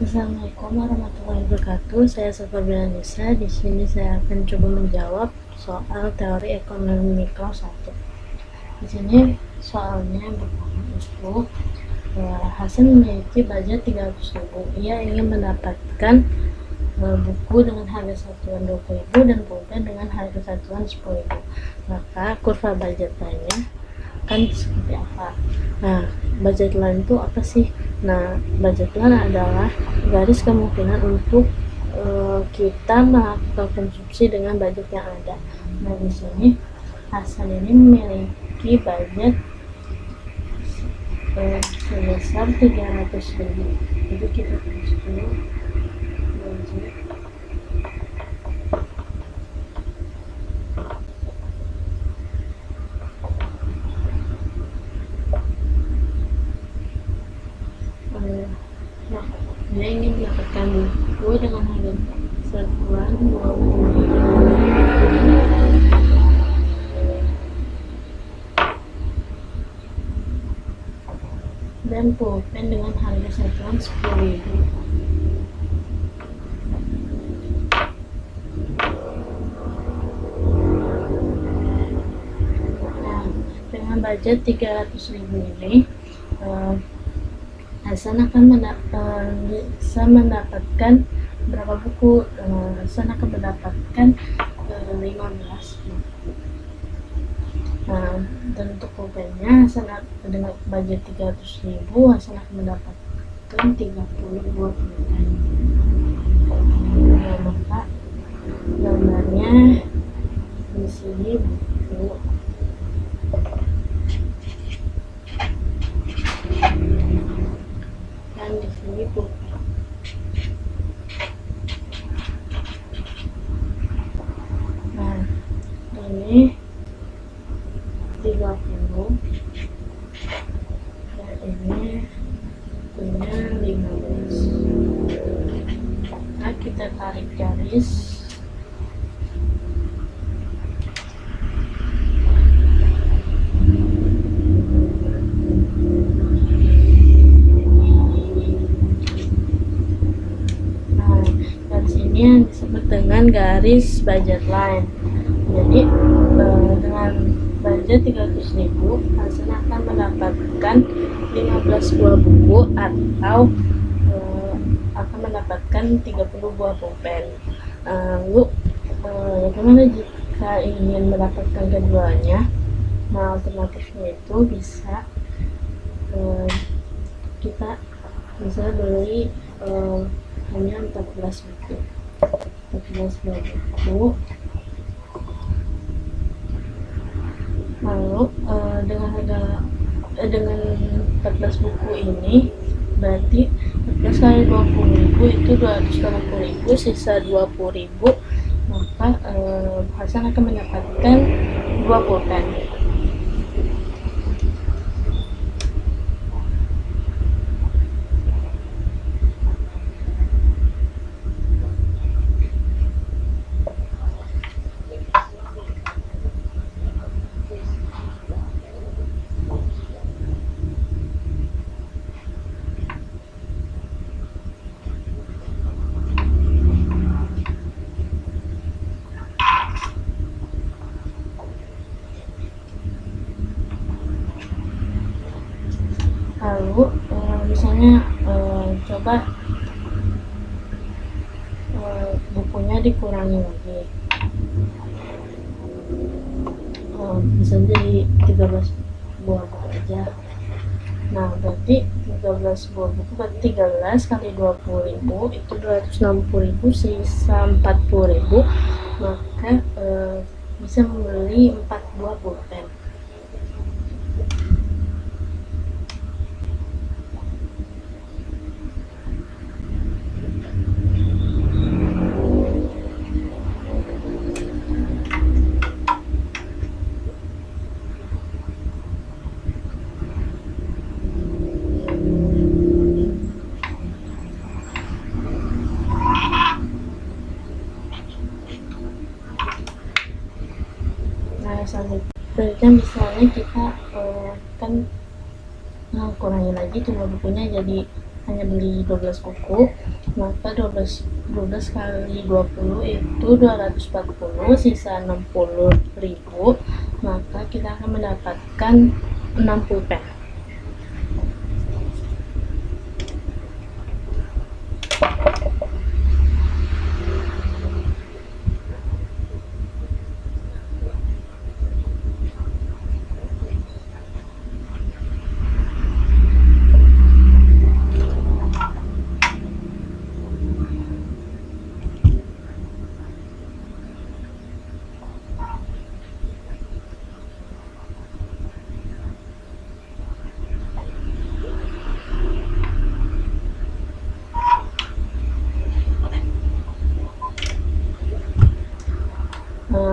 Assalamualaikum warahmatullahi wabarakatuh. Saya Safabian Nisa. Di sini saya akan coba menjawab soal teori ekonomi mikro 1. Di sini soalnya yang pertama itu Hasan memiliki budget 300.000. Ia ingin mendapatkan buku dengan harga satuan 20.000 dan pulpen dengan harga satuan 10.000. Maka kurva budget lainnya akan seperti apa? Nah, budget line itu apa sih? Nah, budget line adalah garis kemungkinan untuk kita melakukan konsumsi dengan budget yang ada. Nah, di sini Hasan ini memiliki budget sebesar 300.000. Jadi kita tulis dulu budget dia ingin mendapatkan buku dengan harga satuan 20.000 dan pulpen dengan harga satuan 10.000. Nah, dengan budget 300.000 ini Hasan akan bisa mendapatkan berapa buku? Hasan akan mendapatkan 15 buku. Nah, dan untuk pulpennya Hasan dengan budget 300.000 Hasan akan mendapatkan 30 buah pulpen. Nah, maka gambarnya di sini buku. Dan di sini buku. Nah, ini 30 dan ini punya 15. Nah, kita tarik garis. Nah, garis ini yang disebut dengan garis budget line. Jadi dengan budget 300.000 Hasan akan mendapatkan 15 buah buku atau akan mendapatkan 30 buah pulpen. Lalu bagaimana jika ingin mendapatkan keduanya? Nah, alternatifnya itu bisa kita bisa beli hanya 14 buku. 14 buah buku. Lalu dengan 14 buku ini berarti 14 kali 20.000 itu 280.000, sisa 20.000, maka Hasan akan mendapatkan 2 pulpen. Lalu misalnya coba bukunya dikurangi lagi, bisa jadi 13 buah buku aja. Nah, berarti 13 buah buku berarti 13 kali 20.000 itu 260.000, sisa 40.000, maka bisa membeli 4 buah pulpen. Selanjutnya misalnya kita kan kurangi lagi jumlah bukunya jadi hanya beli 12 buku, maka 12 kali 20 itu 240, sisa 60.000, maka kita akan mendapatkan 60 pen.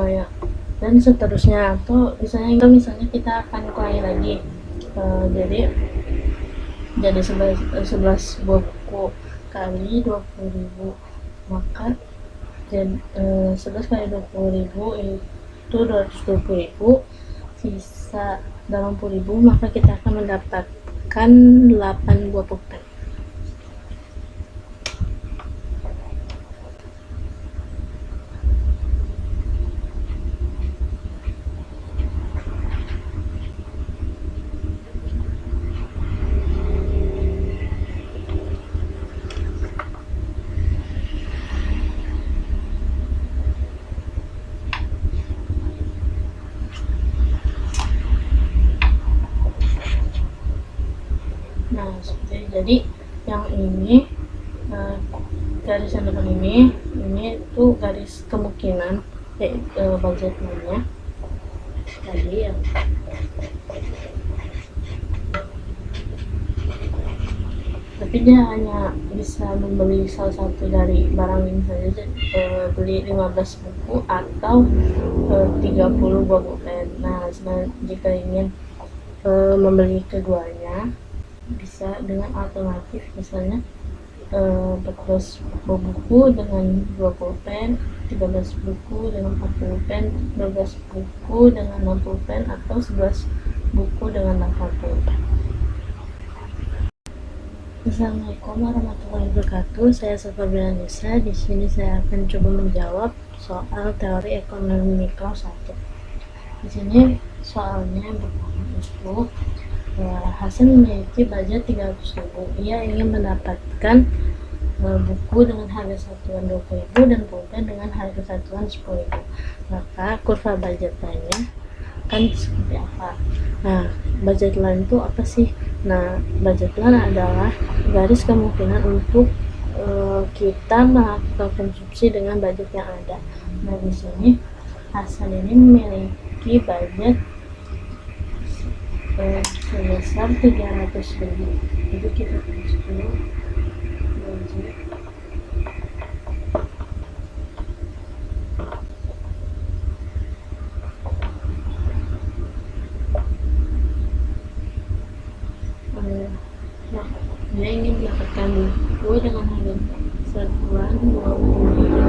Ya, dan seterusnya atau misalnya kita akan kurangi lagi, jadi 11 buah buku kali 20.000, maka jadi 11 kali 20.000 itu 220.000, sisa 80.000, maka kita akan mendapatkan 8 buah pulpen. Nah, jadi yang ini garis yang depan ini tuh garis kemungkinan budgetnya. Jadi ya, tapi dia hanya bisa membeli salah satu dari barang ini saja, beli 15 buku atau 30 buah pulpen. Nah, jika ingin membeli keduanya, bisa dengan alternatif, misalnya 14 buku dengan 2 pulpen, 13 buku dengan 4 pulpen, 12 buku dengan 6 pulpen, atau 11 buku dengan 8 pulpen. Assalamualaikum warahmatullahi wabarakatuh. Saya Sofia Nisa. Di sini saya akan coba menjawab soal teori ekonomi mikro 1. Di sini soalnya pertama itu, Hasan memiliki budget 300.000. Ia ingin mendapatkan buku dengan harga satuan 20.000 dan pulpen dengan harga satuan 10.000. Maka kurva budget lainnya kan seperti apa? Nah, budget line itu apa sih? Nah, budget line adalah garis kemungkinan untuk kita melakukan konsumsi dengan budget yang ada. Nah, di sini Hasan ini memiliki budget sebesar 300.000. Jadi kita tulis dulu budget dia ingin mendapatkan buku dengan harga satuan 20.000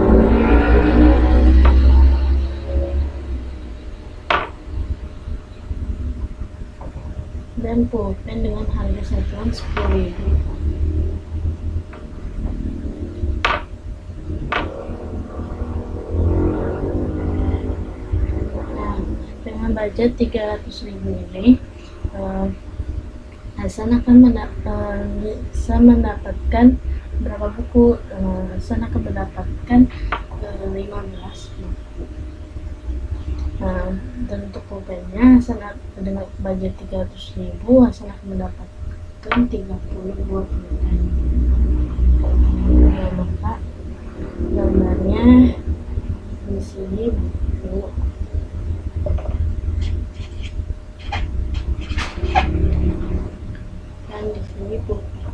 dan pulpen dengan harga satuan 10.000. Nah, dengan budget 300.000 ini, Hasan akan bisa mendapatkan berapa buku? Hasan akan mendapatkan 15 buku. Nah, dan untuk pulpennya, dengan budget 300.000, Hasan akan mendapatkan 30 buah pulpen. Nah, maka gambarnya di sini buku. Dan di sini pulpen.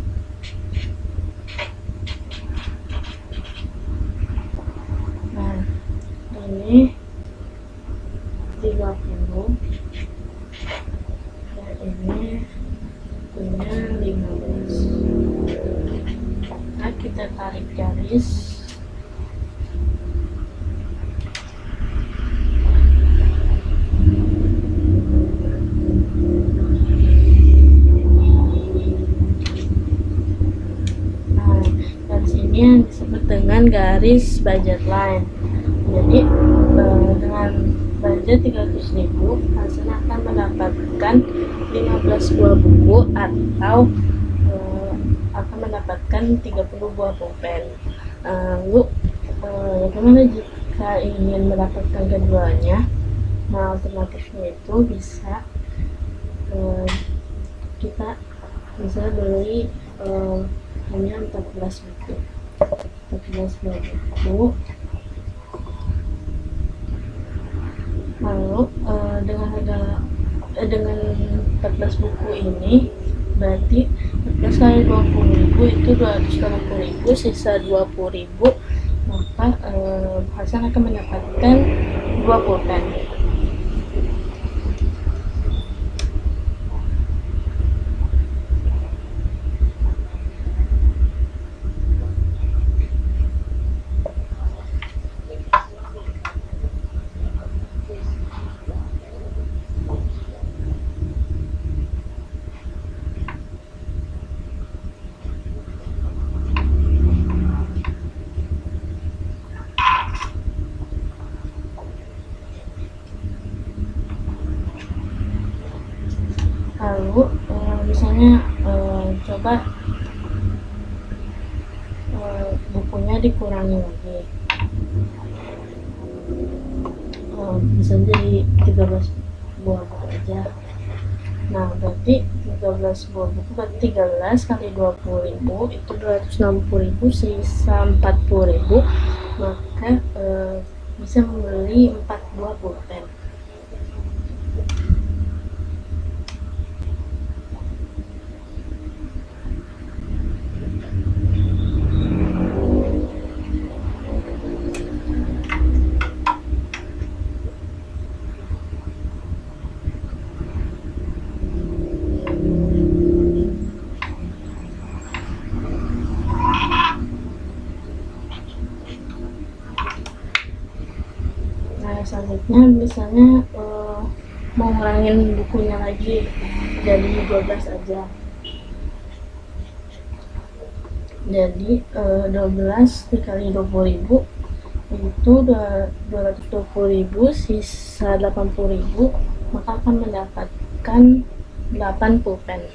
Nah, ini 30 dan ini punya 15. Nah, kita tarik garis. ini yang disebut dengan garis budget line. Jadi dengan budget 300.000, Hasan akan mendapatkan 15 buah buku atau akan mendapatkan 30 buah pulpen. Lalu bagaimana jika ingin mendapatkan keduanya? Nah, alternatifnya itu bisa kita bisa beli hanya 14 buku. 14 buku. Lalu dengan 14 buku ini berarti 14 kali 20.000 itu 280.000, sisa 20.000, maka Hasan akan mendapatkan 2 pulpen. Lalu misalnya coba bukunya dikurangi lagi, bisa jadi 13 buah buku aja. Nah, berarti 13 buah buku berarti 13 kali 20.000 itu 260.000, sisa 40.000, maka bisa membeli 4 buah pulpen. Selanjutnya misalnya mau ngurangin bukunya lagi jadi 12 aja, jadi 12 dikali 20.000 itu 220.000, sisa 80.000, maka akan mendapatkan 8 pulpen.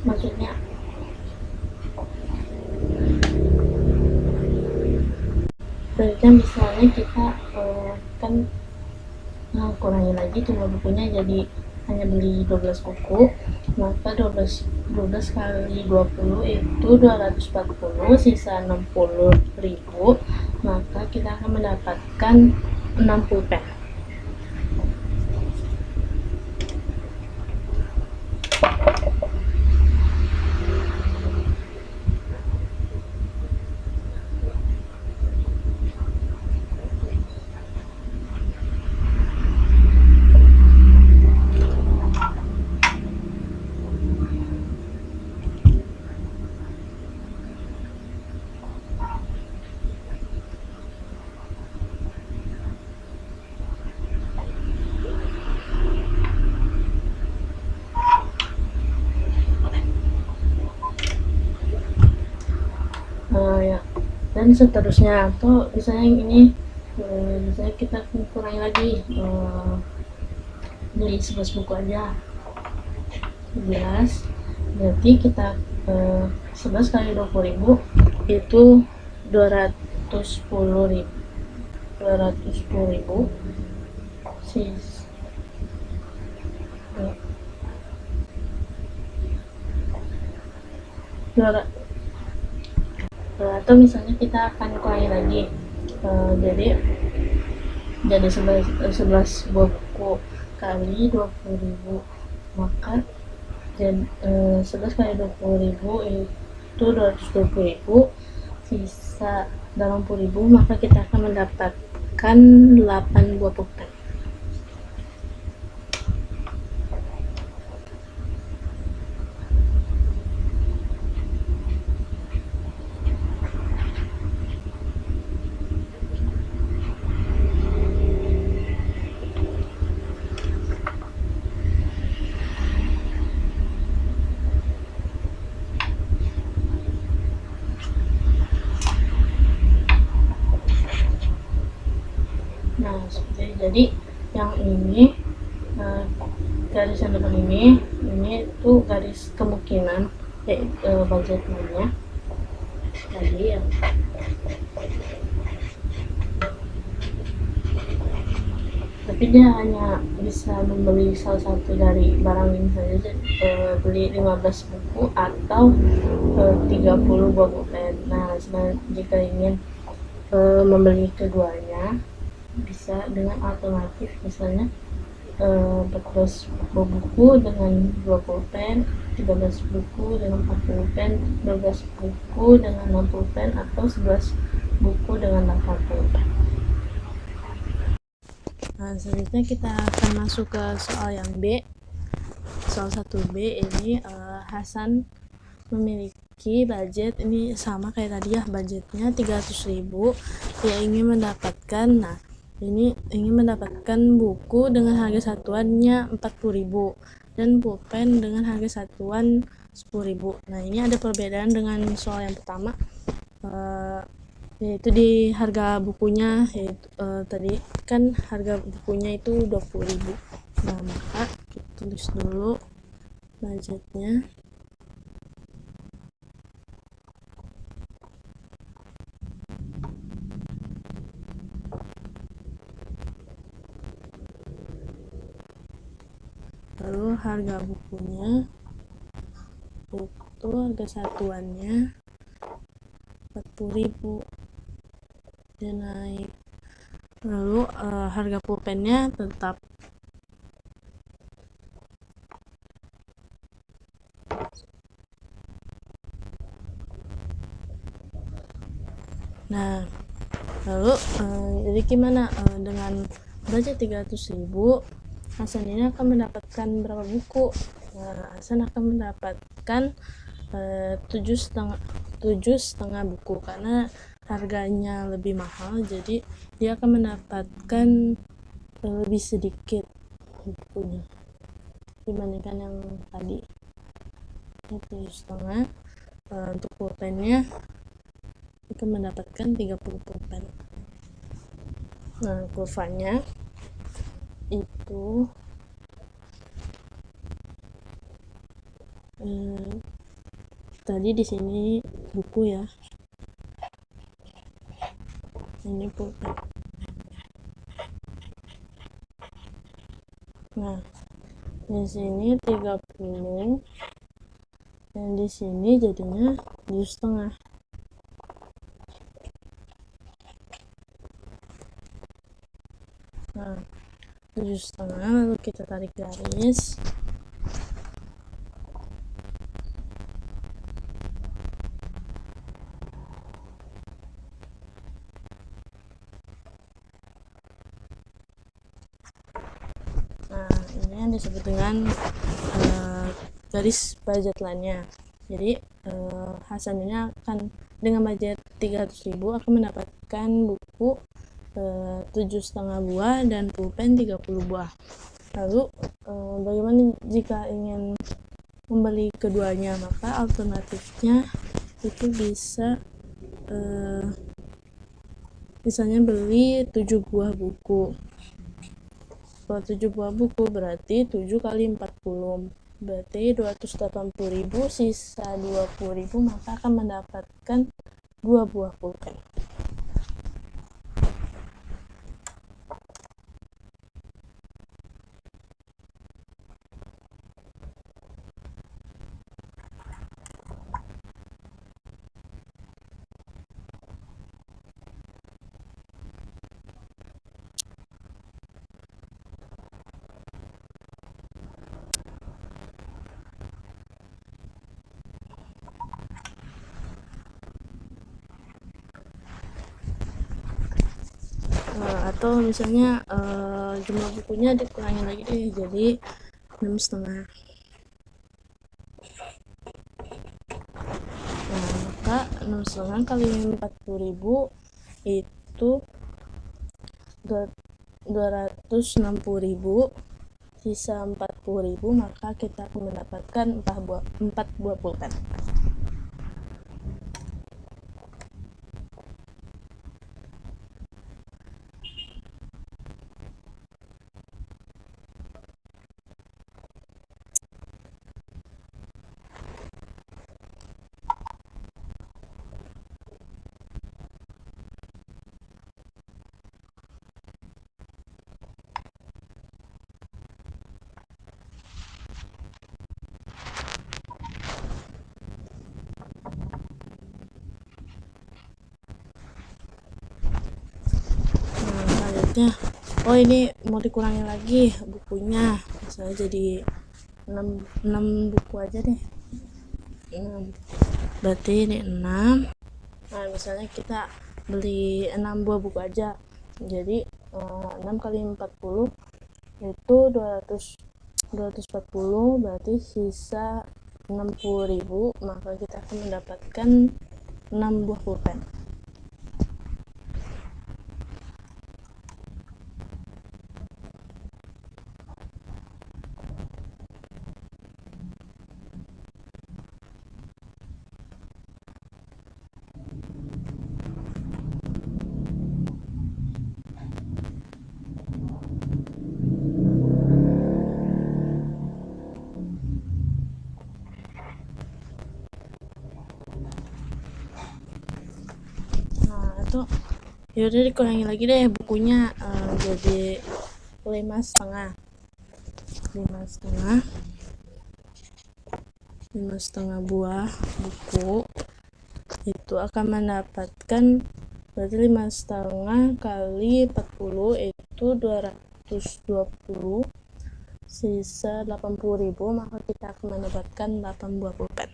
Maksudnya misalnya kita kan kurangi lagi jumlah bukunya, jadi hanya beli 12 buku, maka 12 kali 20 itu 240, sisa 60.000, maka kita akan mendapatkan 6 pulpen. Ya, dan seterusnya. Atau misalnya yang ini misalnya kita kurangi lagi, beli 11 buku aja, 11, berarti kita 11 kali 20.000 itu 210.000, atau misalnya kita akan kurangi lagi, jadi 11 buah buku kali 20.000, maka 11 kali 20.000 itu 220.000, sisa 80.000, maka kita akan mendapatkan 8 buah pulpen. Jadi yang ini garis yang depan ini tuh garis kemungkinan yaitu budgetnya. Jadi ya, tapi dia hanya bisa membeli salah satu dari barang ini saja, beli 15 buku atau 30 buah pulpen. Nah, jika ingin membeli keduanya bisa dengan alternatif, misalnya 14 buku dengan 2 pulpen, 13 buku dengan 4 pulpen, 12 buku dengan 6 pulpen, atau 11 buku dengan 8 pulpen. Nah, selanjutnya kita akan masuk ke soal yang B. Soal 1B ini Hasan memiliki budget, ini sama kayak tadi ya, budgetnya 300.000. Dia ingin mendapatkan, ini ingin mendapatkan buku dengan harga satuannya 40.000 dan pulpen dengan harga satuan 10.000. Nah, ini ada perbedaan dengan soal yang pertama, yaitu di harga bukunya, yaitu tadi kan harga bukunya itu 20.000. Nah, maka kita tulis dulu budgetnya. Lalu harga bukunya itu harga satuannya 40.000, dia naik. Lalu harga pulpennya tetap. Nah, lalu jadi gimana dengan budget 300.000, Hasan ini akan mendapatkan berapa buku? Nah, Hasan akan mendapatkan 7,5 buku karena harganya lebih mahal, jadi dia akan mendapatkan lebih sedikit bukunya dibandingkan yang tadi. Ini 7,5. Untuk pulpennya akan mendapatkan 30 pulpen. Nah, kurvanya itu tadi di sini buku ya, ini pulpen. Nah, di sini 30 dan di sini jadinya 7,5. Nah, 7,5, lalu kita tarik garis. Nah, ini yang disebut dengan garis budget line-nya. Jadi Hasan ini akan dengan budget 300.000 akan mendapatkan buku 7,5 buah dan pulpen 30 buah. Lalu bagaimana jika ingin membeli keduanya? Maka alternatifnya itu bisa misalnya beli 7 buah buku. Kalau 7 buah buku berarti 7 kali 40, berarti 280.000, sisa 20.000, maka akan mendapatkan 2 buah pulpen. Atau misalnya jumlah bukunya dikurangi lagi deh, jadi 6,5. Nah, maka 6,5 kali 40.000 itu 260.000, sisa 40.000, maka kita akan mendapatkan 4 buah pulpen. selanjutnya, oh ini mau dikurangi lagi bukunya, misalnya jadi 6 buku aja deh, 6. Berarti ini 6. Nah misalnya kita beli 6 buah buku aja, jadi 6 kali 40 itu 240, berarti sisa 60.000, maka kita akan mendapatkan 6 buah pulpen. Nah itu yaudah dikurangi lagi deh bukunya, jadi 5,5 buah buku itu akan mendapatkan, berarti 5,5 kali 40 itu 220, sisa 80.000, maka kita akan mendapatkan 8 buah pulpen.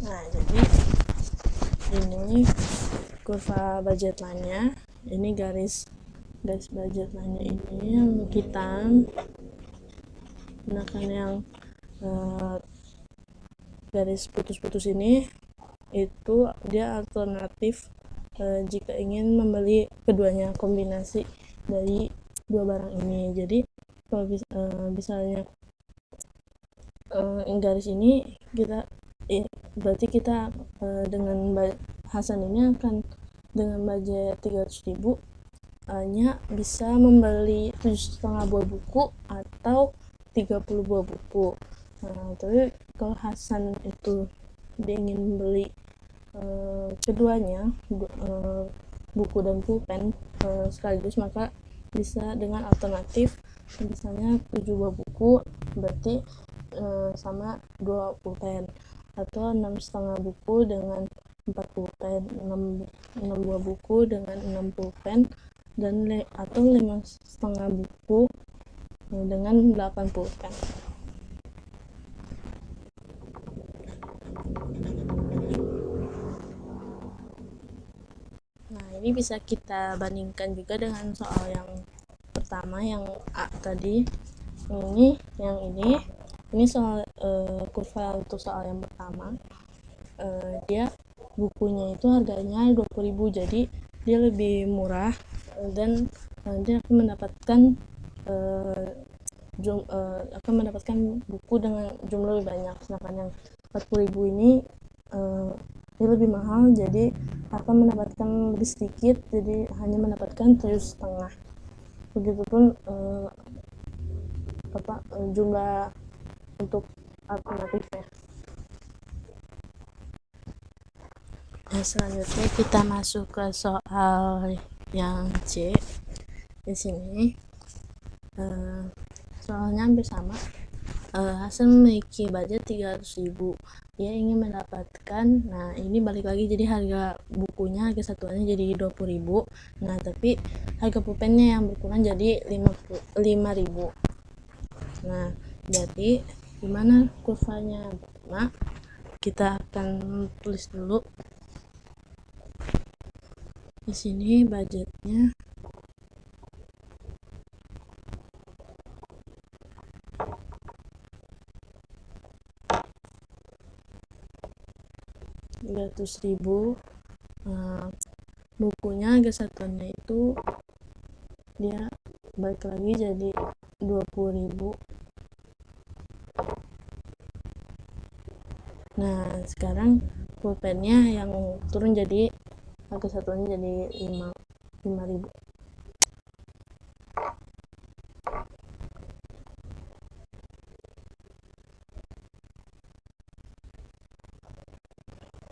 Nah jadi ini kurva budget line-nya, ini garis budget line-nya ini yang hitam, sedangkan yang garis putus-putus ini itu dia alternatif jika ingin membeli keduanya, kombinasi dari dua barang ini. Jadi kalau misalnya garis ini kita berarti kita dengan Hasan ini akan dengan budget 300.000 hanya bisa membeli 7,5 buah buku atau 30 buah buku. Nah, tapi kalau Hasan itu dia ingin membeli keduanya, buku dan pulpen sekaligus, maka bisa dengan alternatif misalnya 7 buah buku berarti sama 2 pulpen, atau 6,5 buku dengan 4 pulpen, 6 buah buku dengan 6 pulpen, dan atau 5,5 buku dengan 8 pulpen. Nah ini bisa kita bandingkan juga dengan soal yang pertama, yang A tadi. Ini soal kurva untuk soal yang pertama, dia bukunya itu harganya 20.000, jadi dia lebih murah dan dia akan mendapatkan buku dengan jumlah lebih banyak. Sedangkan yang 40.000 ini dia lebih mahal, jadi akan mendapatkan lebih sedikit, jadi hanya mendapatkan 7,5. Begitupun jumlah untuk alternatifnya. Nah, selanjutnya kita masuk ke soal yang C. Di sini soalnya hampir sama. Hasan memiliki budget 300.000, dia ingin mendapatkan, nah ini balik lagi, jadi harga bukunya, harga satuannya jadi 20.000, nah tapi harga pulpennya yang berkurang jadi 5.000. Nah jadi gimana kurvanya? Nah kita akan tulis dulu di sini budgetnya 300.000. Bukunya harga satuannya itu dia balik lagi jadi 20.000. Nah sekarang pulpennya yang turun, jadi harga satuannya jadi 5.000.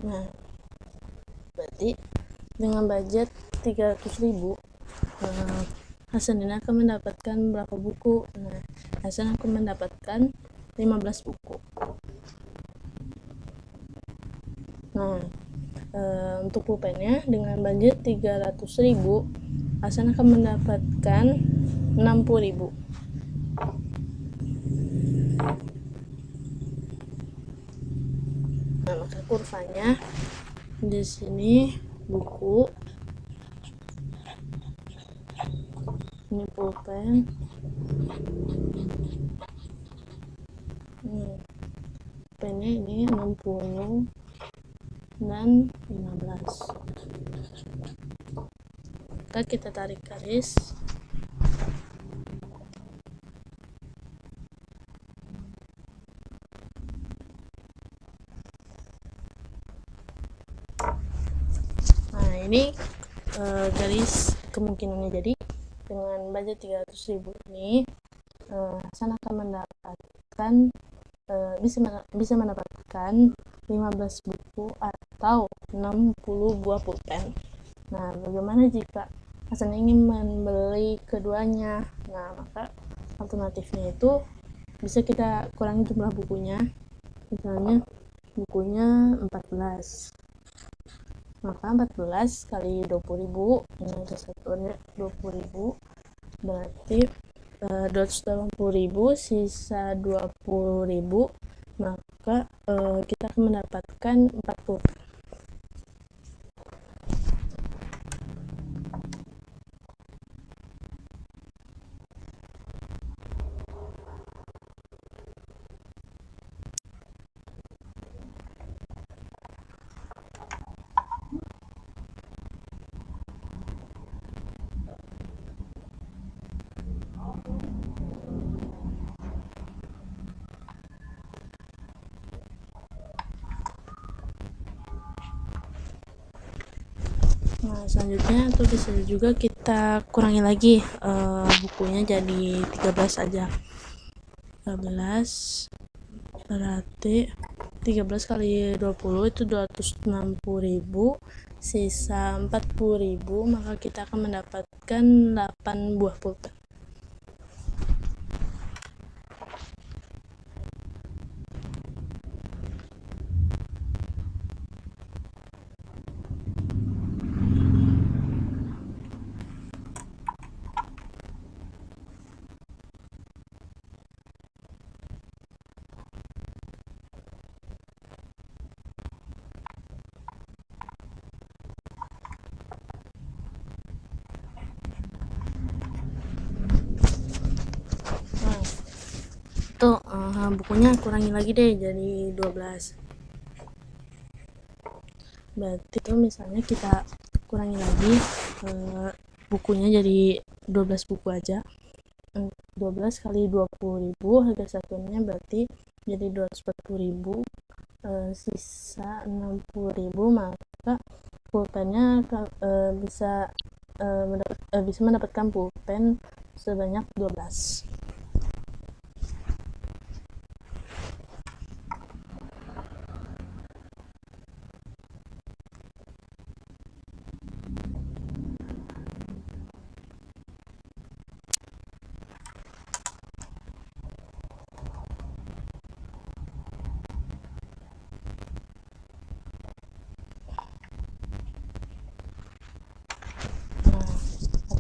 Nah, berarti dengan budget 300.000 Hasan ini akan mendapatkan berapa buku? Nah, Hasan akan mendapatkan 15 buku. Nah, untuk pulpennya dengan budget 300.000 Hasan akan mendapatkan 60.000. Nah, maka kurvanya di sini buku, ini pulpen, pulpennya ini 60 dan 15. Maka kita tarik garis. Nah, ini garis kemungkinannya. Jadi dengan budget 300.000 ini Hasan akan mendapatkan bisa mendapatkan 15 buku atau 60 buah pulpen. Nah, bagaimana jika Hasan ingin membeli keduanya? Nah, maka alternatifnya itu bisa kita kurangi jumlah bukunya. Misalnya bukunya 14, maka 14 kali 20.000, ini kesatuannya 20.000, berarti 280.000 sisa 20.000, maka kita akan mendapatkan 40. Nah, selanjutnya atau bisa juga kita kurangi lagi bukunya jadi 13 aja. 13 berarti 13 kali 20 itu 260.000, sisa 40.000, maka kita akan mendapatkan 8 buah pulpen. Tuh bukunya kurangi lagi deh jadi 12. Berarti itu misalnya kita kurangi lagi bukunya jadi 12 buku aja. 12 kali 20.000, harga satunya berarti jadi 240.000, sisa 60.000, maka pulpennya bisa mendapatkan pulpen sebanyak 12.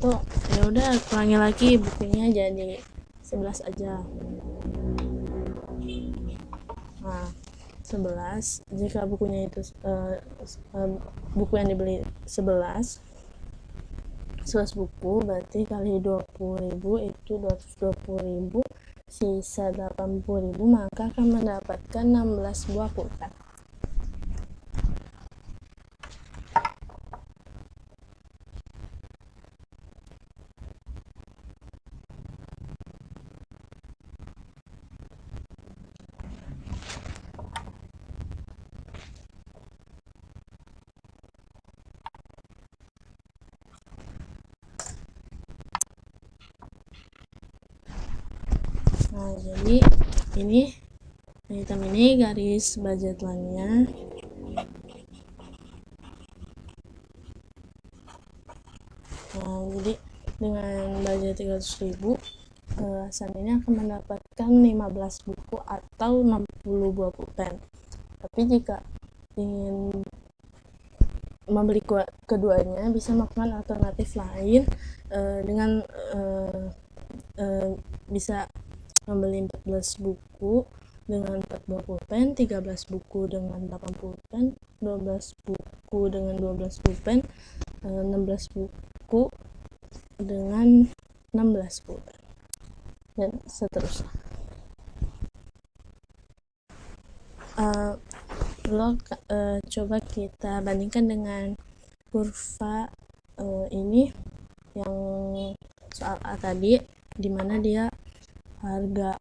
Atau ya udah kurangi lagi bukunya jadi 11 aja. Nah, 11 jika bukunya itu buku yang dibeli 11 buku, berarti kali 20.000 itu 220.000, sisa 80.000, maka akan mendapatkan 16 buah pulpen. Nah, jadi ini item ini garis budget line-nya. Nah, jadi dengan budget 300.000, Hasan ini akan mendapatkan 15 buku atau 60 buah pulpen. Tapi jika ingin membeli keduanya, bisa melakukan alternatif lain dengan bisa membeli 14 buku dengan 4 buah pulpen, 13 buku dengan 8 pulpen, 12 buku dengan 12 pulpen, 16 buku dengan 16 pulpen, dan seterusnya. Coba kita bandingkan dengan kurva ini yang soal A tadi, dimana dia harga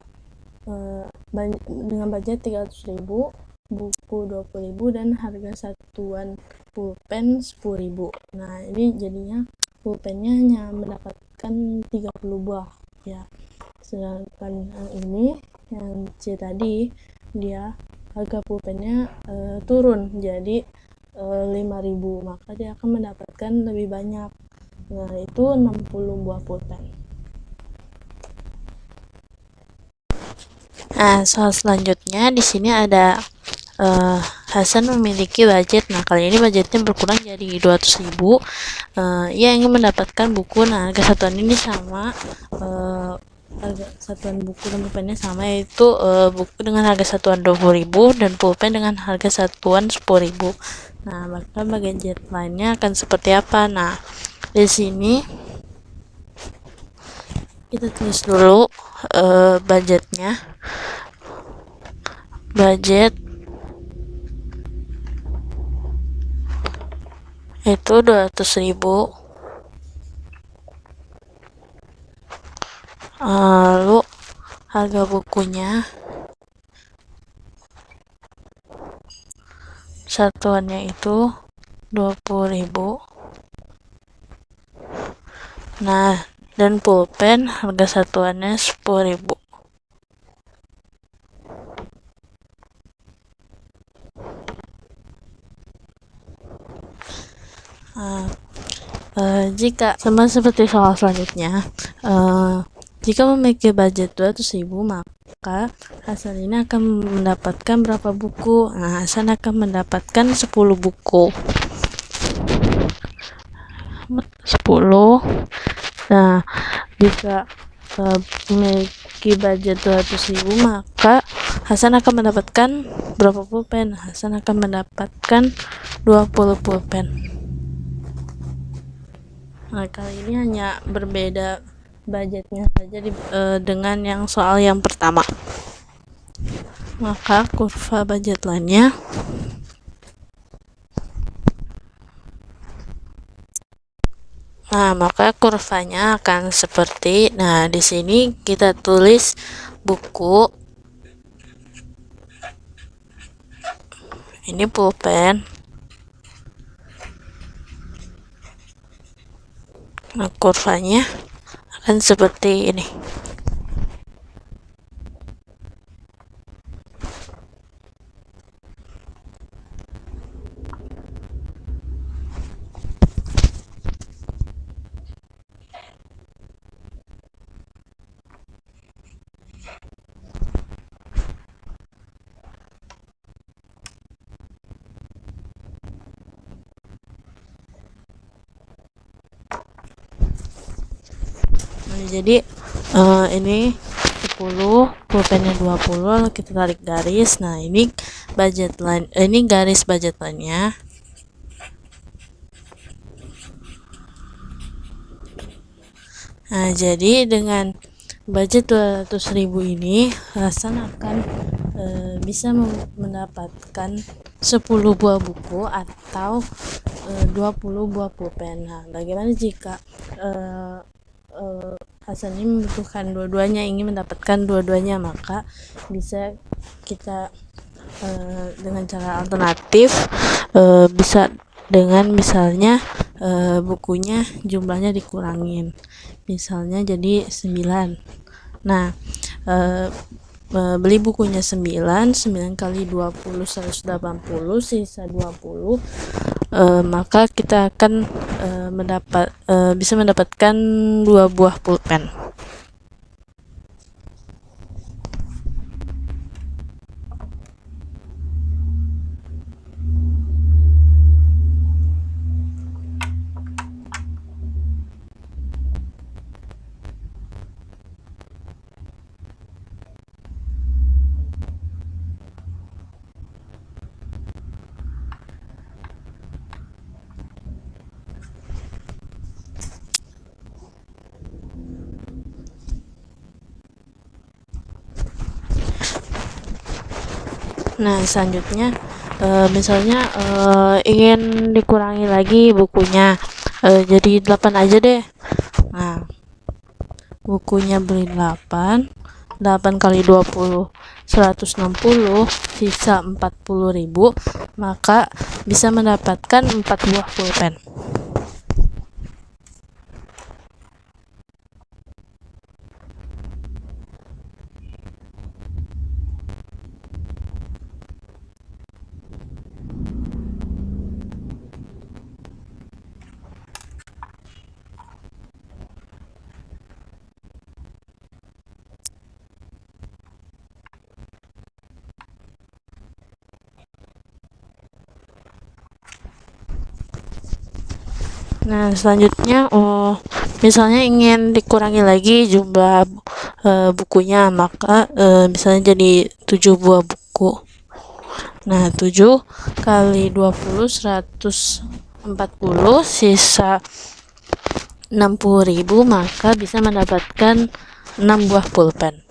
dengan budget 300.000, buku 20.000, dan harga satuan pulpen 10.000. Nah, ini jadinya pulpennya hanya mendapatkan 30 buah ya. Sedangkan yang ini, yang C tadi, dia harga pulpennya turun jadi 5.000, maka dia akan mendapatkan lebih banyak. Nah, itu 60 buah pulpen. Nah, soal selanjutnya di sini ada Hasan memiliki budget. Nah, kali ini budgetnya berkurang jadi 200.000. Ia ingin mendapatkan buku. Nah, harga satuan ini sama, harga satuan buku dan pulpennya sama, yaitu buku dengan harga satuan 20.000 dan pulpen dengan harga satuan 10.000. Nah, maka budget lainnya akan seperti apa? Nah, di sini kita tulis dulu budgetnya. Budget itu 200.000. Lalu harga bukunya, satuannya itu 20.000. Nah, dan pulpen harga satuannya 10.000. Jika sama seperti soal selanjutnya, jika memiliki budget 200.000, maka Hasan ini akan mendapatkan berapa buku? Nah, Hasan akan mendapatkan 10 buku. 10. Nah, jika memiliki budget 200.000, maka Hasan akan mendapatkan berapa pulpen? Hasan akan mendapatkan 20 pulpen. Nah, kali ini hanya berbeda budgetnya saja dengan yang soal yang pertama. Maka kurva budget lainnya maka kurvanya akan seperti, nah di sini kita tulis buku, ini pulpen. Nah, kurvanya akan seperti ini. Jadi ini 10, pulpennya 20, lalu kita tarik garis. Nah, ini budget line, ini garis budget line-nya. Nah, jadi dengan budget 200.000 ini, Hasan akan bisa mendapatkan 10 buah buku atau 20 buah pulpen. Nah, bagaimana jika Hasan ini membutuhkan dua-duanya, ingin mendapatkan dua-duanya? Maka bisa kita dengan cara alternatif, bisa dengan misalnya bukunya jumlahnya dikurangin, misalnya jadi 9. Nah, beli bukunya 9 kali 20 180, sisa 20. Maka kita akan bisa mendapatkan 2 buah pulpen. Nah, selanjutnya misalnya ingin dikurangi lagi bukunya, jadi 8 aja deh. Nah, bukunya beli 8 kali 20 160, sisa 40.000, maka bisa mendapatkan 4 buah pulpen. Nah, selanjutnya misalnya ingin dikurangi lagi jumlah bukunya, maka misalnya jadi 7 buah buku. Nah, 7 kali 20 140, sisa 60.000, maka bisa mendapatkan 6 buah pulpen.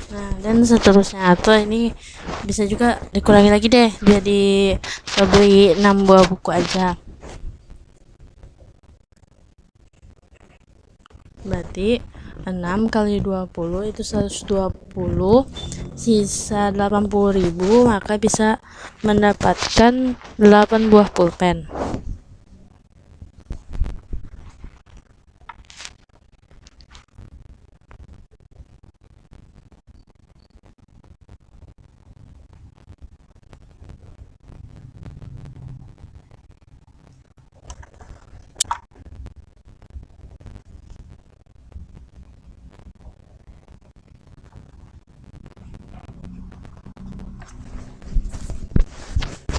Nah, dan seterusnya, atau ini bisa juga dikurangi lagi deh, jadi beli 6 buah buku aja. Berarti 6 kali 20 itu 120, sisa 80.000, maka bisa mendapatkan 8 buah pulpen.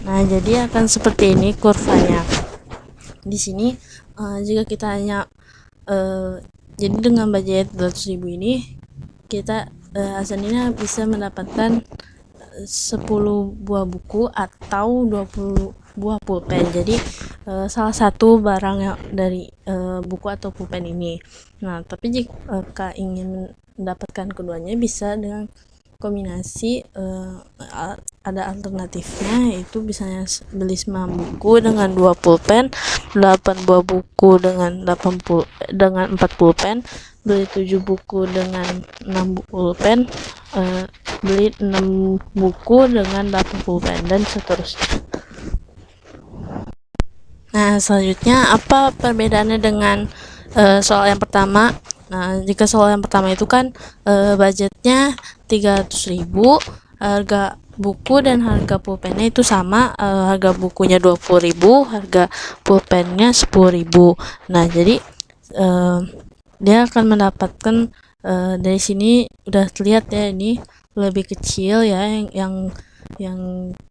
Nah, jadi akan seperti ini kurvanya. Di sini jika kita hanya jadi dengan budget 200.000 ini, kita aslinya bisa mendapatkan 10 buah buku atau 20 buah pulpen. Jadi salah satu barang yang dari buku atau pulpen ini. Nah, tapi jika ingin mendapatkan keduanya, bisa dengan kombinasi, ada alternatifnya, yaitu misalnya beli 9 buku dengan 2 pulpen, 8 buah buku dengan 4 pulpen, beli 7 buku dengan 6 pulpen, beli 6 buku dengan 8 pulpen, dan seterusnya. Nah, selanjutnya apa perbedaannya dengan soal yang pertama? Nah, jika soal yang pertama itu kan budgetnya 300.000, harga buku dan harga pulpennya itu sama, harga bukunya 20.000, harga pulpennya 10.000. Nah, jadi dia akan mendapatkan dari sini udah terlihat ya, ini lebih kecil ya, yang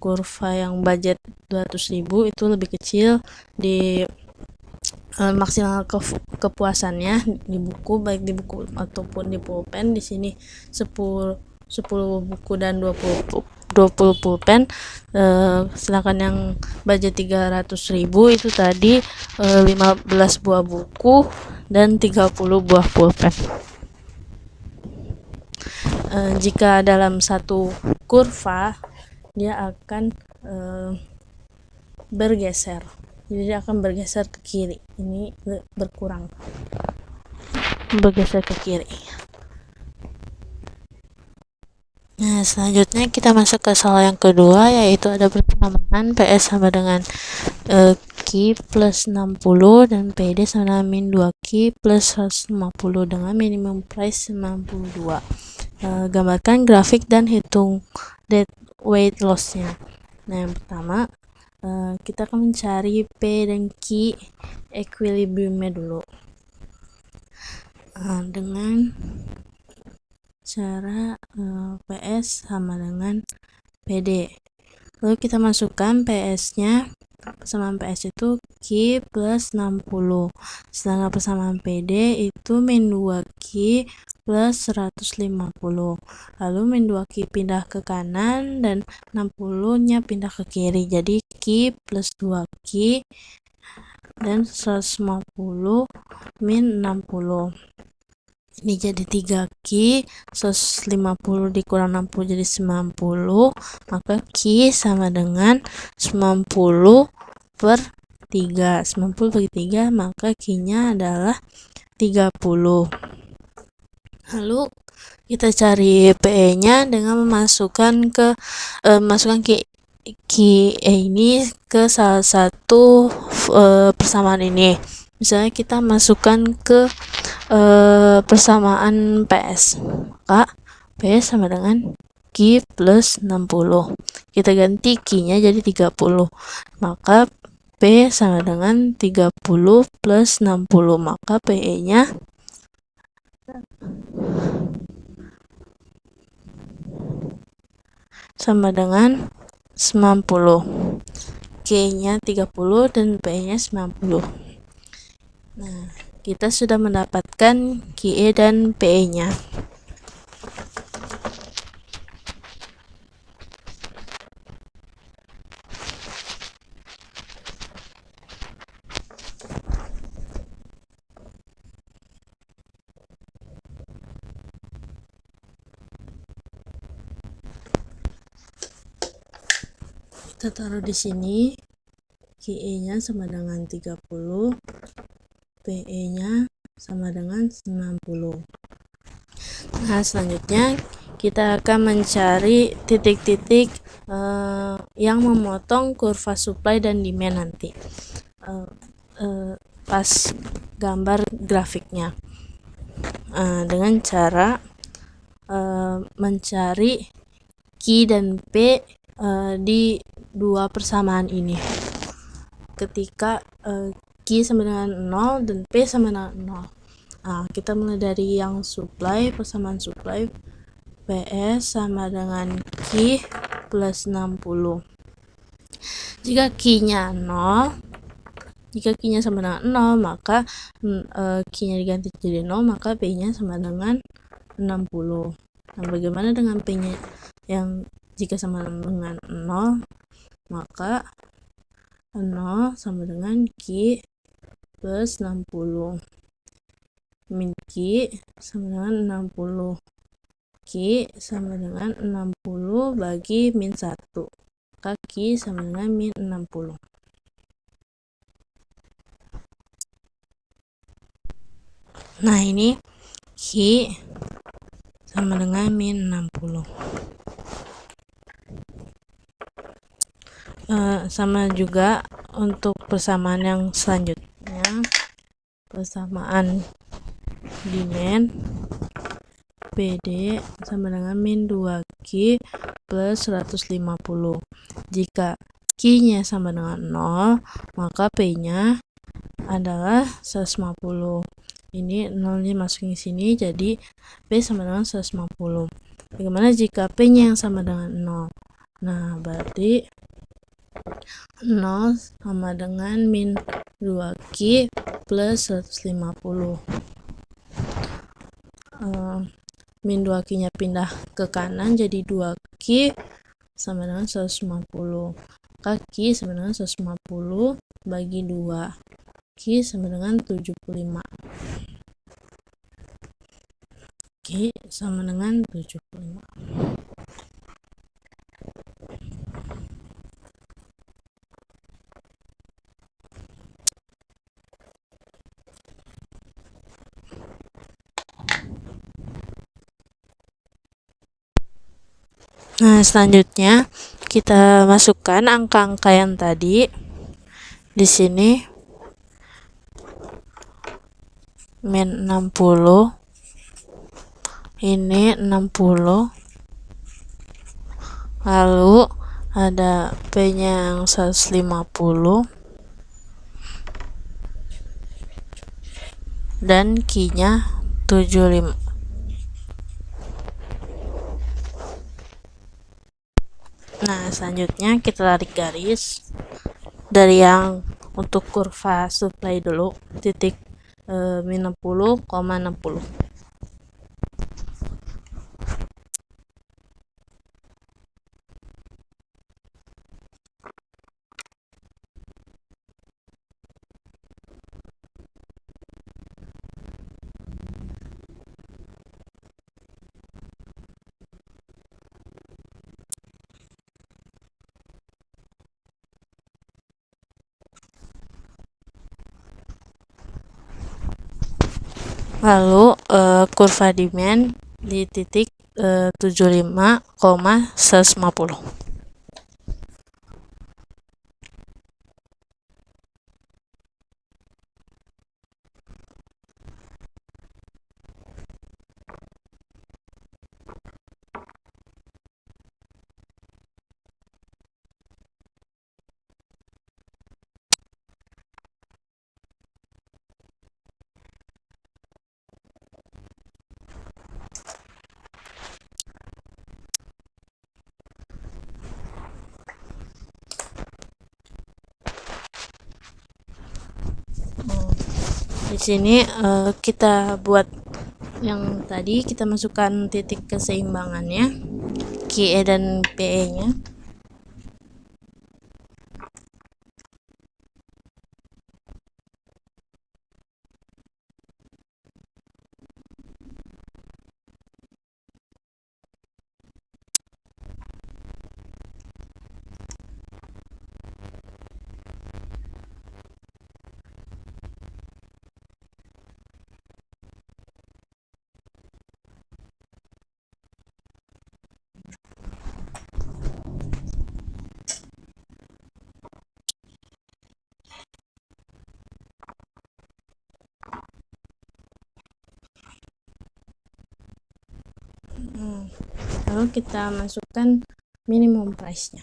kurva yang budget 200.000 itu lebih kecil di maksimal kepuasannya di buku, baik di buku ataupun di pulpen. Di sini 10 buku dan 20 pulpen, sedangkan yang budget 300.000 itu tadi 15 buah buku dan 30 buah pulpen. Jika dalam satu kurva dia akan bergeser. jadi dia akan bergeser ke kiri. Ini berkurang, bergeser ke kiri. Nah, selanjutnya kita masuk ke soal yang kedua, yaitu ada persamaan PS sama dengan Q plus 60 dan PD sama dengan min 2Q plus 150 dengan minimum price 92. Gambarkan grafik dan hitung dead weight loss-nya. Nah, yang pertama kita akan mencari P dan Q equilibrium-nya dulu. Dengan cara PS sama dengan PD. Lalu kita masukkan PS-nya. Persamaan PS itu Q plus 60. Sedangkan persamaan PD itu min 2Q plus 150. Lalu min 2Q pindah ke kanan dan 60-nya pindah ke kiri. Jadi Q plus 2Q dan 150 min 60. Ini jadi 3Q, 150 dikurang 60 jadi 90, maka Q sama dengan 90 per 3. 90 bagi 3, maka Q-nya adalah 30. Lalu kita cari PE-nya dengan memasukkan masukkan Q ini ke salah satu persamaan ini. Misalnya kita masukkan ke persamaan PS, maka PS sama dengan Q plus 60. Kita ganti Q-nya jadi 30, maka P sama dengan 30 plus 60, maka PE-nya sama dengan 90. Q-nya 30 dan PE-nya 90. Nah, kita sudah mendapatkan QE dan PE-nya. Kita taruh di sini. QE-nya sama dengan 30, PE-nya sama dengan 90. Nah, selanjutnya kita akan mencari titik-titik yang memotong kurva supply dan demand nanti pas gambar grafiknya, dengan cara mencari Q dan P di dua persamaan ini. Ketika Q sama dengan 0 dan P sama dengan 0. Kita mulai dari yang supply, persamaan supply PS sama dengan Q plus 60. Jika Q-nya 0, jika Q-nya sama dengan 0, maka Q-nya diganti jadi 0, maka P-nya sama dengan 60. Nah, bagaimana dengan P-nya yang jika sama dengan 0, maka 0 sama dengan Q plus 60 min Q sama dengan 60. Q sama dengan 60 bagi min 1, maka Q sama dengan min 60. Nah, ini Q sama dengan min 60. Sama juga untuk persamaan yang selanjutnya, persamaan demand PD sama dengan min 2Q plus 150. Jika Q-nya sama dengan 0, maka P-nya adalah 150. Ini 0-nya masukin sini, jadi P sama dengan 150. Bagaimana jika P-nya yang sama dengan 0? Nah, berarti 0 sama dengan min 2Q plus 150. Min 2Q nya pindah ke kanan jadi 2Q sama dengan 150. Maka Q sama dengan 150 bagi 2. Q sama dengan 75. Q sama dengan 75. Nah, selanjutnya kita masukkan angka-angka yang tadi di sini. Min 60, ini 60, lalu ada P nya yang 150 dan Q nya 75. Nah, selanjutnya kita tarik garis dari yang untuk kurva supply dulu, titik min 60,60. Lalu kurva demand di titik 75,150. Di sini kita buat yang tadi, kita masukkan titik keseimbangannya, QE dan PE nya. Lalu kita masukkan minimum price-nya.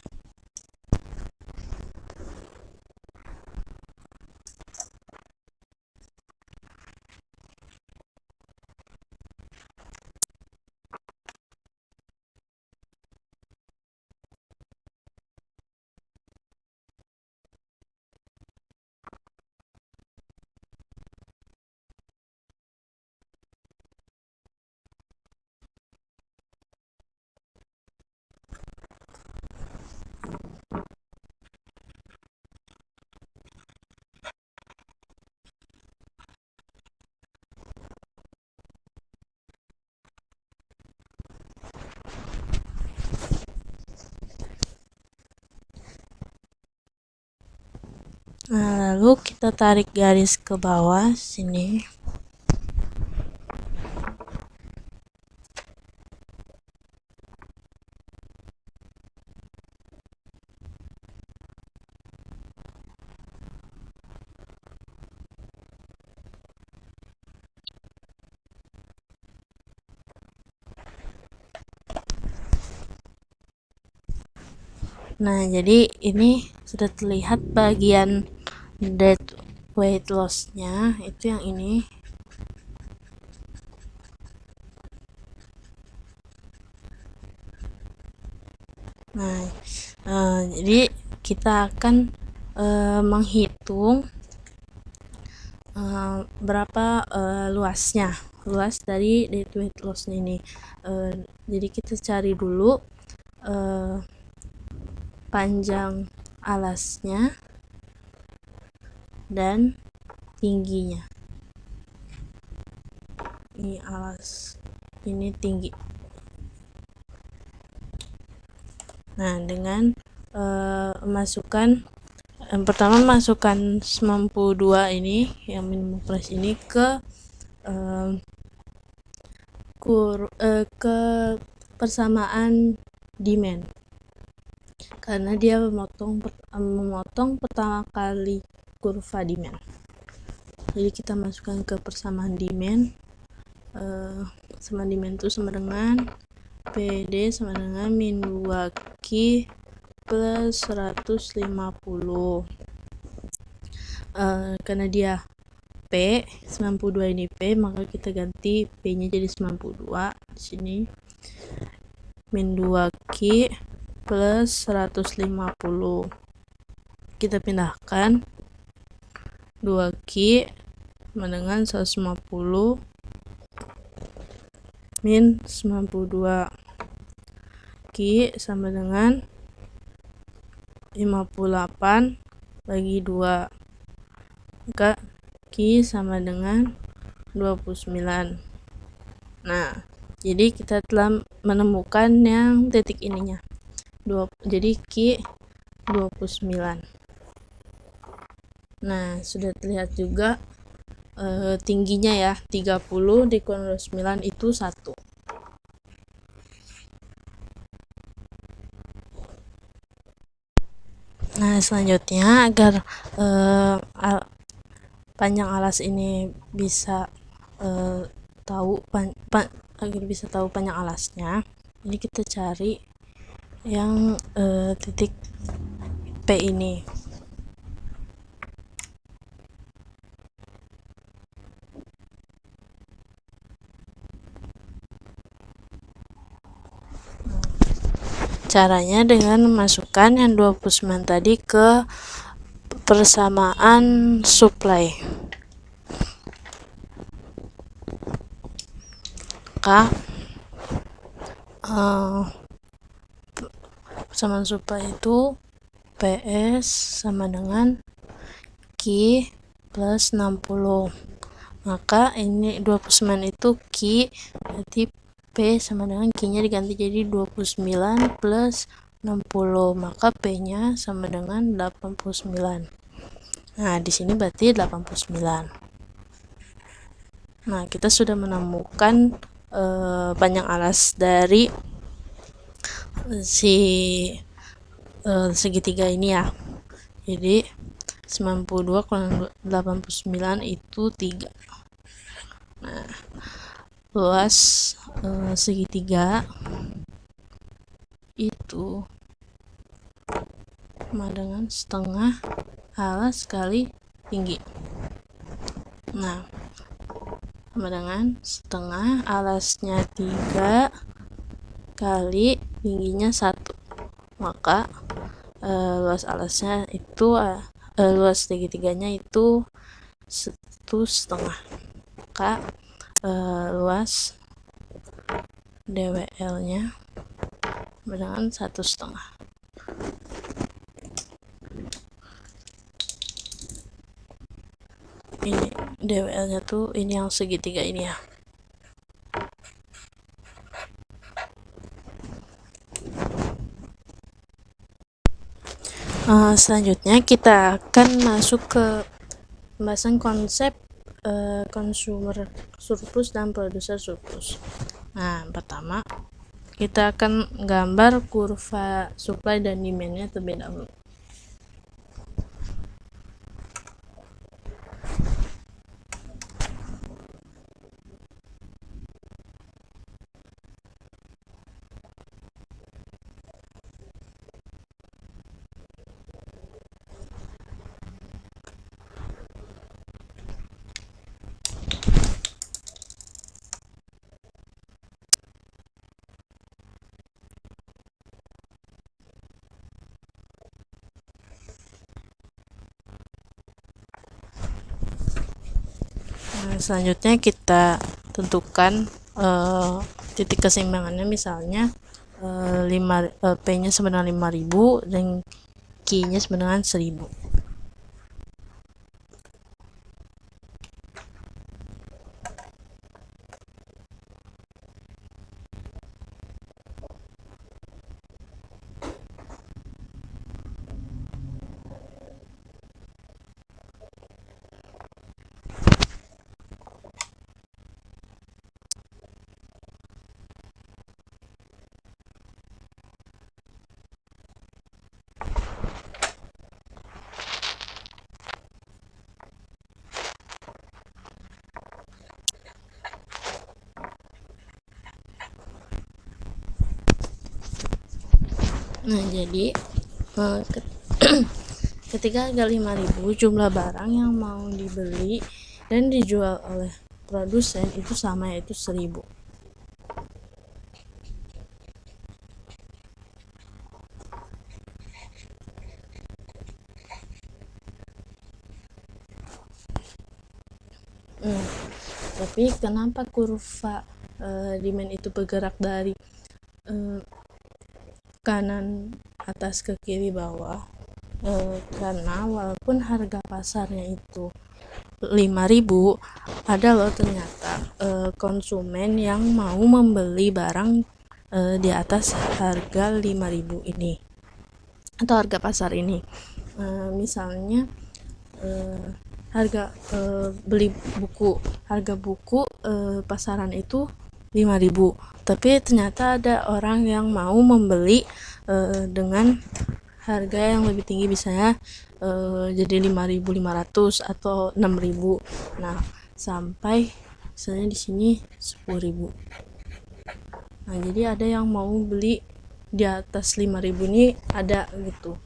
Nah, lalu kita tarik garis ke bawah sini. Nah, jadi ini sudah terlihat bagian dead weight loss-nya, itu yang ini. Nah, jadi kita akan menghitung berapa luas dari dead weight loss ini. Jadi kita cari dulu panjang alasnya dan tingginya. Ini alas, ini tinggi. Nah, dengan masukkan yang pertama, masukkan 92 ini yang minimum price ini ke ke persamaan demand, karena dia memotong pertama kali kurva demand. Jadi kita masukkan ke persamaan demand. Persamaan demand itu sama dengan PD sama dengan min 2Q plus 150. Karena dia P 92 ini P, maka kita ganti P nya jadi 92 di sini. Min 2Q plus 150. Kita pindahkan 2Q sama dengan 150 min 92. Q sama dengan 58 bagi 2, maka Q sama dengan 29. Nah, jadi kita telah menemukan yang titik ininya. Jadi Q 29. Nah, sudah terlihat juga tingginya ya, 30 dikurang 29 itu 1. Nah, selanjutnya agar panjang alas ini bisa agar bisa tahu panjang alasnya, ini kita cari yang titik P ini. Caranya dengan memasukkan yang 29 tadi ke persamaan supply. Maka persamaan supply itu PS sama dengan Q plus 60. Maka ini 29 itu Q, berarti P sama dengan Q-nya diganti jadi 29 plus 60, maka P-nya sama dengan 89. Nah, di sini berarti 89. Nah, kita sudah menemukan panjang alas dari segitiga ini ya. Jadi 92 kurang 89 itu 3. Nah, luas segitiga itu sama dengan setengah alas kali tinggi. Nah, sama dengan setengah alasnya 3 kali tingginya 1, maka luas alasnya itu luas segitiganya itu 1,5. Maka luas DWL nya dengan 1,5. Ini DWL nya tuh ini yang segitiga ini ya. Selanjutnya kita akan masuk ke pembahasan konsep consumer surplus dan producer surplus. Nah, pertama kita akan gambar kurva supply dan demand-nya terlebih dahulu. Nah, selanjutnya kita tentukan titik keseimbangannya, misalnya P-nya sama dengan 5000 dan Q-nya sama dengan 1000. Nah, jadi ketika harga 5.000, jumlah barang yang mau dibeli dan dijual oleh produsen itu sama, yaitu 1.000. Tapi kenapa kurva demand itu bergerak dari kanan atas ke kiri bawah? Karena walaupun harga pasarnya itu 5.000, ada loh ternyata konsumen yang mau membeli barang di atas harga 5.000 ini atau harga pasar ini. Misalnya harga beli buku, harga buku pasaran itu 5.000, tapi ternyata ada orang yang mau membeli dengan harga yang lebih tinggi, misalnya jadi 5.500 atau 6.000. Nah, sampai misalnya di sini 10.000. Nah, jadi ada yang mau beli di atas 5.000 ini, ada gitu.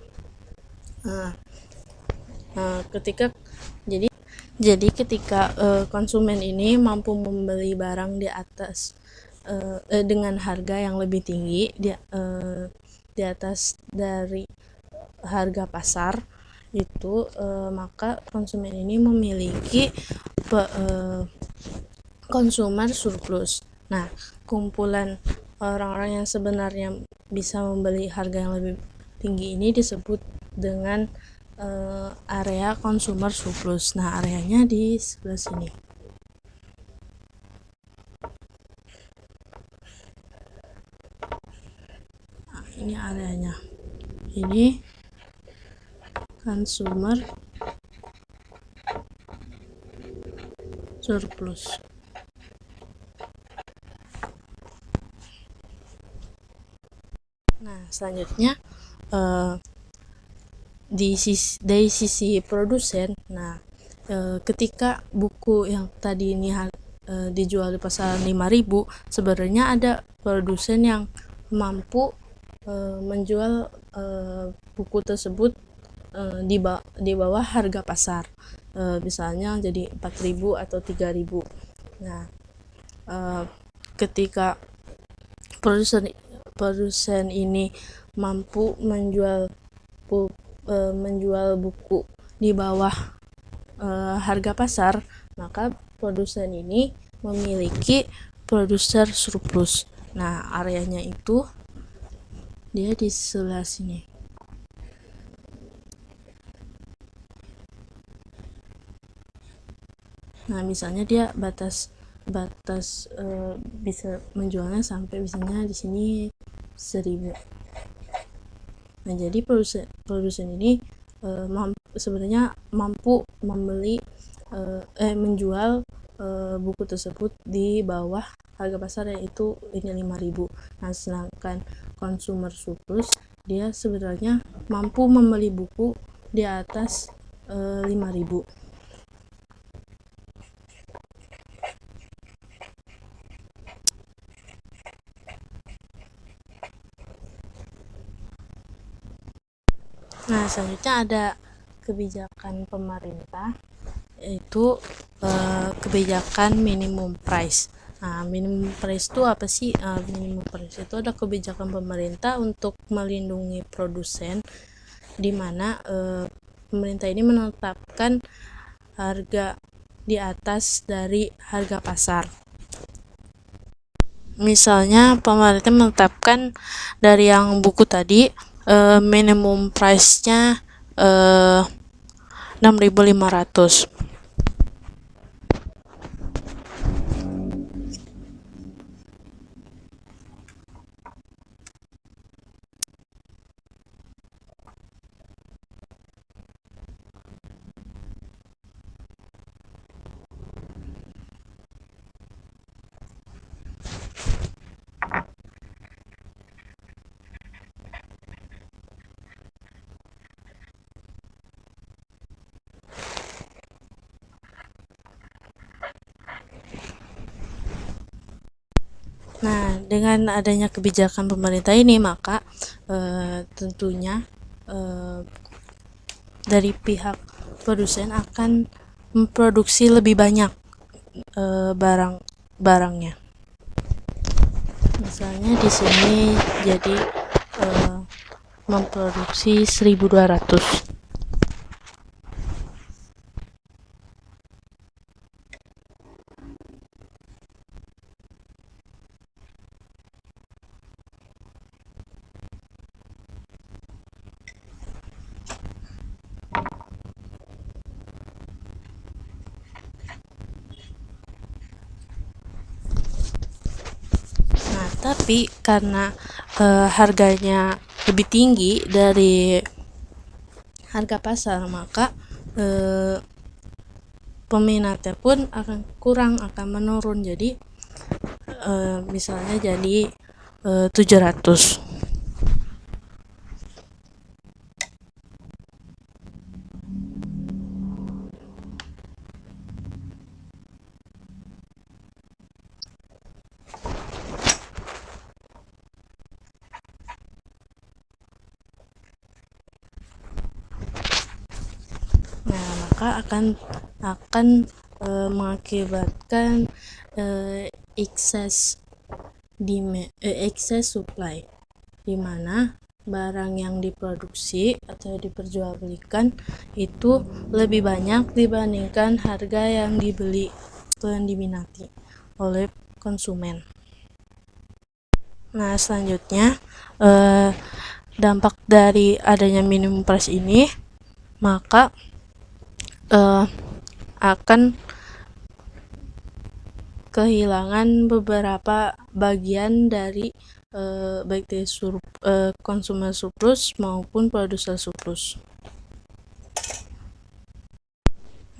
Ketika konsumen ini mampu membeli barang di atas dengan harga yang lebih tinggi, di atas dari harga pasar itu, maka konsumen ini memiliki consumer surplus. Nah, kumpulan orang-orang yang sebenarnya bisa membeli harga yang lebih tinggi ini disebut dengan area consumer surplus. Nah, areanya di sebelah sini. Nah, ini areanya. Ini consumer surplus. Nah, selanjutnya dari sisi produsen. Nah, ketika buku yang tadi ini dijual di pasaran 5.000, sebenarnya ada produsen yang mampu menjual buku tersebut di bawah harga pasar, misalnya jadi 4.000 atau 3.000. Nah, ketika produsen ini mampu menjual buku di bawah harga pasar, maka produsen ini memiliki produser surplus. Nah, areanya itu dia di sebelah sini. Nah, misalnya dia batas bisa menjualnya sampai misalnya di sini 1.000. Nah, jadi produsen ini sebenarnya mampu membeli menjual buku tersebut di bawah harga pasar, yaitu ini 5.000. Nah, sedangkan consumer surplus dia sebenarnya mampu membeli buku di atas 5.000. Nah, selanjutnya ada kebijakan pemerintah, yaitu kebijakan minimum price. Nah, minimum price itu apa sih? Minimum price itu ada kebijakan pemerintah untuk melindungi produsen, di mana pemerintah ini menetapkan harga di atas dari harga pasar. Misalnya pemerintah menetapkan dari yang buku tadi minimum price-nya 6.500. Nah, dengan adanya kebijakan pemerintah ini, maka tentunya dari pihak produsen akan memproduksi lebih banyak barang-barangnya. Misalnya di sini jadi memproduksi 1.200. Nah, tapi karena harganya lebih tinggi dari harga pasar, maka peminatnya pun akan kurang, akan menurun. Jadi misalnya jadi 700. Nah, maka akan mengakibatkan excess supply, di mana barang yang diproduksi atau diperjualbelikan itu lebih banyak dibandingkan harga yang dibeli dan diminati oleh konsumen. Nah, selanjutnya dampak dari adanya minimum price ini, maka akan kehilangan beberapa bagian dari baik dari konsumen surplus maupun produser surplus.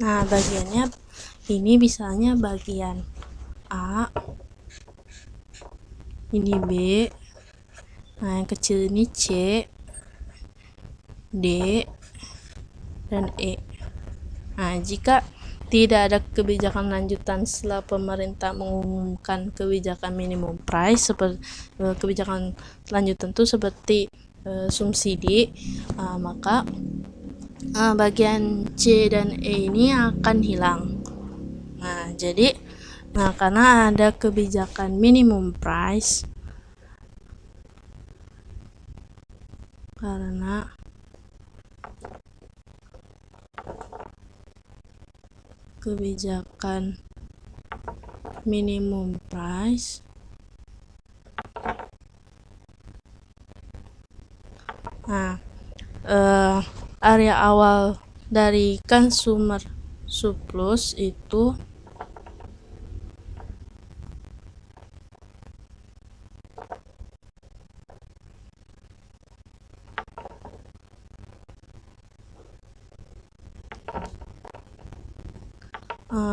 Nah, bagiannya ini misalnya bagian A, ini B, nah yang kecil ini C, D, dan E. Nah, jika tidak ada kebijakan lanjutan setelah pemerintah mengumumkan kebijakan minimum price, seperti kebijakan lanjutan itu seperti subsidi, maka bagian C dan E ini akan hilang. Nah, jadi karena ada kebijakan minimum price, karena kebijakan minimum price, nah area awal dari consumer surplus itu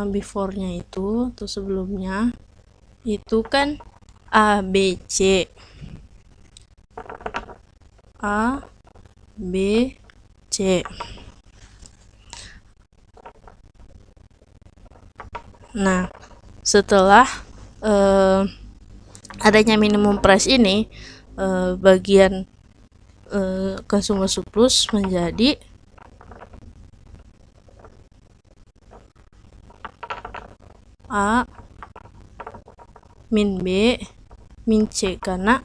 before-nya itu atau sebelumnya itu kan A, B, C. A, B, C. Nah, setelah adanya minimum price ini, bagian consumer surplus menjadi A min B min C, karena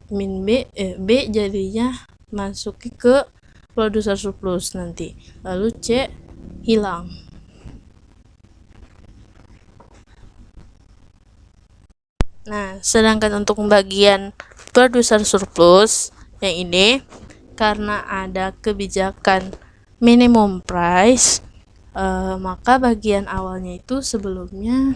B jadinya masuk ke produser surplus nanti, lalu C hilang. Nah, sedangkan untuk pembagian produser surplus yang ini, karena ada kebijakan minimum price, maka bagian awalnya itu sebelumnya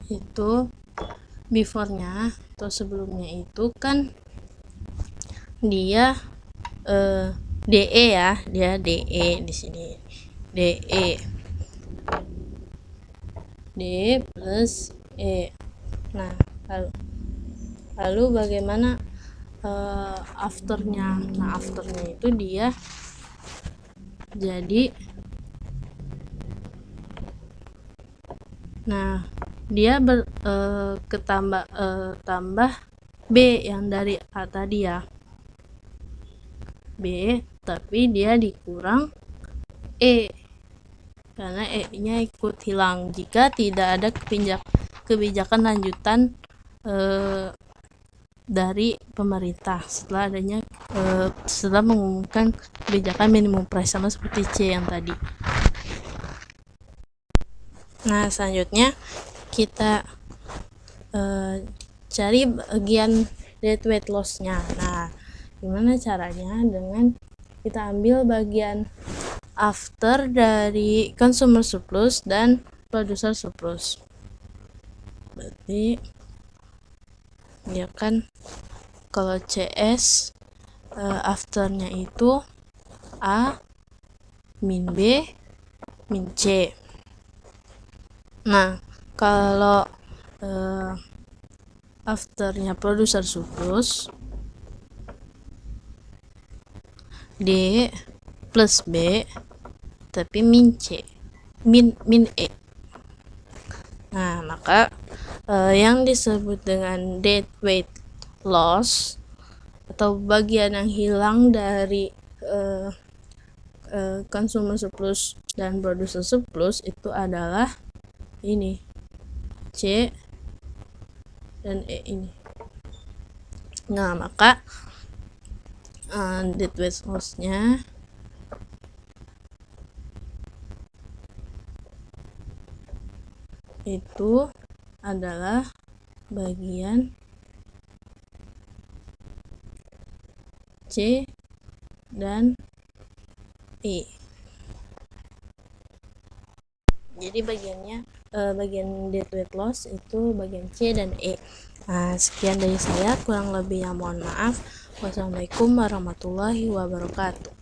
itu before-nya atau sebelumnya itu kan dia DE ya, dia DE di sini. DE D plus E. Nah, lalu bagaimana afternya? Nah, afternya itu dia jadi tambah B yang dari A tadi ya, B, tapi dia dikurang E karena E nya ikut hilang jika tidak ada kebijakan lanjutan dari pemerintah setelah mengumumkan kebijakan minimum price, sama seperti C yang tadi. Nah, selanjutnya kita cari bagian deadweight loss-nya. Nah, gimana caranya? Dengan kita ambil bagian after dari consumer surplus dan producer surplus. Berarti ya kan, kalau CS afternya itu A min B min C. Nah, kalau afternya producer surplus D plus B tapi min C min E. Nah, maka yang disebut dengan deadweight loss atau bagian yang hilang dari consumer surplus dan producer surplus itu adalah ini C dan E ini. Nah, maka deadweight loss-nya itu adalah bagian C dan E. Jadi bagian deadweight loss itu bagian C dan E. Nah, sekian dari saya, kurang lebihnya mohon maaf. Wassalamualaikum warahmatullahi wabarakatuh.